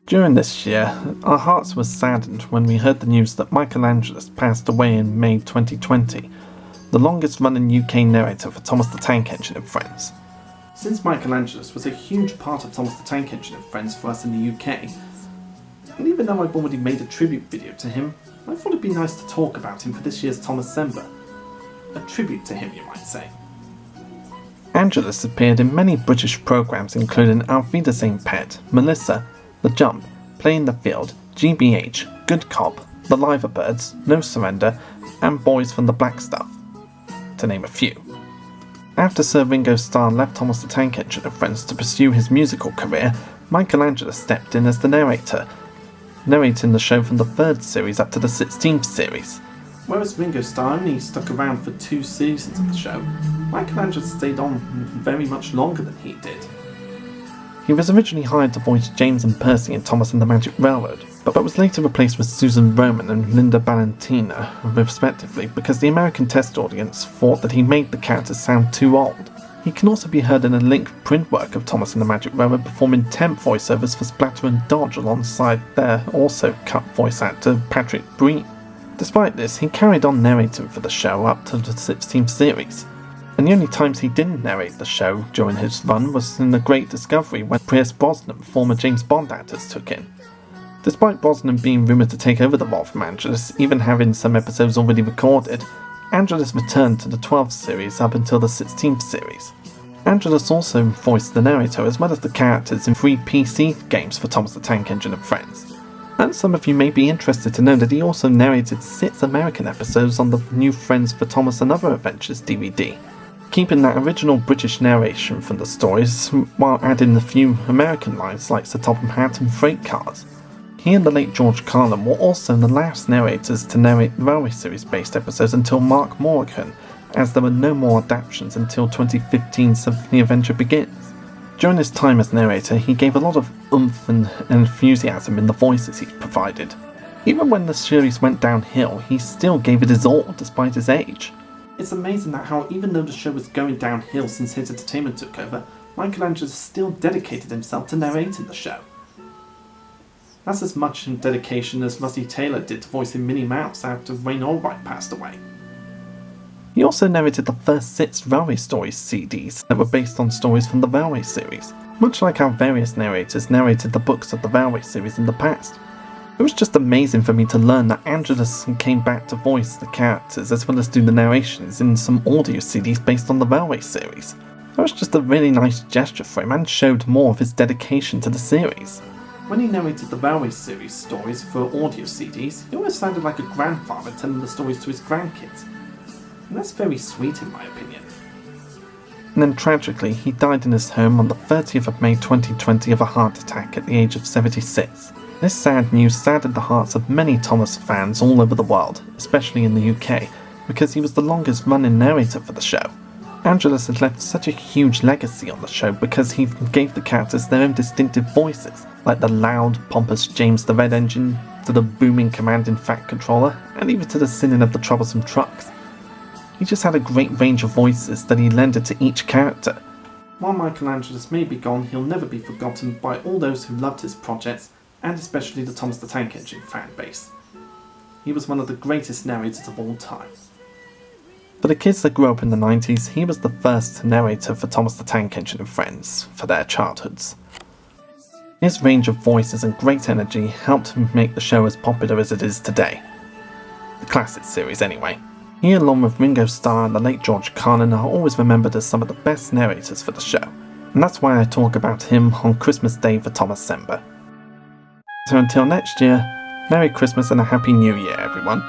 During this year, our hearts were saddened when we heard the news that Angelis passed away in May 2020, the longest running UK narrator for Thomas the Tank Engine and Friends. Since Angelis was a huge part of Thomas the Tank Engine and Friends for us in the UK, and even though I've already made a tribute video to him, I thought it'd be nice to talk about him for this year's Thomascember. A tribute to him, you might say. Angelis appeared in many British programmes including Auf Wiedersehen Pet, Melissa, The Jump, Play in the Field, GBH, Good Cop, The Liverbirds, No Surrender, and Boys from the Black Stuff, to name a few. After Sir Ringo Starr left Thomas the Tank Engine and Friends to pursue his musical career, Angelis stepped in as the narrator, narrating the show from the 3rd series up to the 16th series. Whereas Ringo Starr only stuck around for 2 seasons of the show, Angelis stayed on very much longer than he did. He was originally hired to voice James and Percy in Thomas and the Magic Railroad, but was later replaced with Susan Roman and Linda Valentina, respectively, because the American test audience thought that he made the characters sound too old. He can also be heard in a Link print work of Thomas and the Magic Railroad performing temp voiceovers for Splatter and Dodge alongside their also cut voice actor Patrick Breen. Despite this, he carried on narrating for the show up to the 16th series, and the only times he didn't narrate the show during his run was in The Great Discovery when Pierce Brosnan, former James Bond actors, took in. Despite Brosnan being rumoured to take over the role from Angelis, even having some episodes already recorded, Angelis returned to the 12th series up until the 16th series. Angelis also voiced the narrator as well as the characters in 3 PC games for Thomas the Tank Engine and Friends. And some of you may be interested to know that he also narrated 6 American episodes on the new Friends for Thomas and Other Adventures DVD, keeping that original British narration from the stories while adding a few American lines like Sir Topham Hatt and Freight Cars. He and the late George Carlin were also the last narrators to narrate the Railway series based episodes until Mark Morgan, as there were no more adaptations until 2015's The Adventure Begins. During his time as narrator, he gave a lot of oomph and enthusiasm in the voices he provided. Even when the series went downhill, he still gave it his all despite his age. It's amazing that how even though the show was going downhill since Hit Entertainment took over, Angelis still dedicated himself to narrating the show. That's as much in dedication as Rusty Taylor did to voicing Minnie Mouse after Wayne Allwright passed away. He also narrated the first 6 Railway Stories CDs that were based on stories from the Railway series, much like how various narrators narrated the books of the Railway series in the past. It was just amazing for me to learn that Angelis came back to voice the characters as well as do the narrations in some audio CDs based on the Railway series. That was just a really nice gesture for him and showed more of his dedication to the series. When he narrated the Railway series stories for audio CDs, he always sounded like a grandfather telling the stories to his grandkids. And that's very sweet in my opinion. And then tragically, he died in his home on the 30th of May 2020 of a heart attack at the age of 76. This sad news saddened the hearts of many Thomas fans all over the world, especially in the UK, because he was the longest running narrator for the show. Angelis has left such a huge legacy on the show because he gave the characters their own distinctive voices, like the loud, pompous James the Red Engine, to the booming commanding Fat Controller, and even to the singing of the troublesome trucks. He just had a great range of voices that he lended to each character. While Angelis may be gone, he'll never be forgotten by all those who loved his projects, and especially the Thomas the Tank Engine fan base. He was one of the greatest narrators of all time. For the kids that grew up in the 90s, he was the first narrator for Thomas the Tank Engine and Friends for their childhoods. His range of voices and great energy helped make the show as popular as it is today. The classic series anyway. He, along with Ringo Starr and the late George Carlin, are always remembered as some of the best narrators for the show, and that's why I talk about him on Christmas Day for Thomascember. So until next year, Merry Christmas and a Happy New Year, everyone.